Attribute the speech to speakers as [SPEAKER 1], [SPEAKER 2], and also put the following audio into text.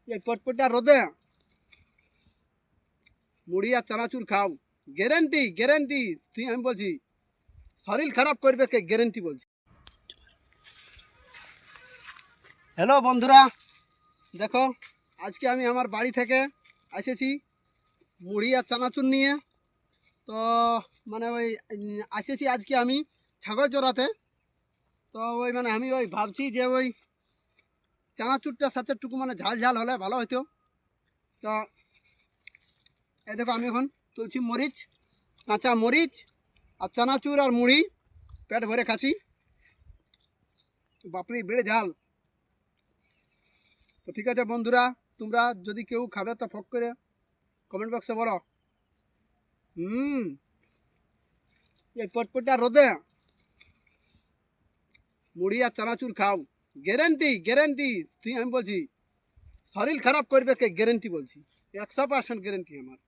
[SPEAKER 1] এই পটপটা রোদে মুড়ি আর চানাচুর খাও, গ্যারেন্টি গ্যারেন্টি। তুই আমি বলছি শরীর খারাপ করবে কে, গ্যারেন্টি বলছি। হ্যালো বন্ধুরা, দেখো আজকে আমি আমার বাড়ি থেকে এসেছি মুড়ি আর চানাচুর নিয়ে। তো মানে ওই এসেছি আজকে আমি ছাগল চড়াতে। তো ওই মানে আমি ওই ভাবছি যে ওই চানাচুরটার সাথে একটুকু মানে ঝাল ঝাল হলে ভালো হতো। তো এই দেখো আমি এখন তুলছি মরিচ, কাঁচা মরিচ আর চানাচুর আর মুড়ি, পেট ভরে খাচ্ছি। বাপরে বেড়ে ঝাল। তো ঠিক আছে বন্ধুরা, তোমরা যদি কেউ খাবে তো ফক করে কমেন্ট বক্সে বলো। এই পটপটা রোদে মুড়ি আর চানাচুর খাও, গ্যারেন্টি গ্যারেন্টি। তুই আমি বলছি শরীর খারাপ করবে কে, গ্যারেন্টি বলছি, 100% গ্যারেন্টি আমার।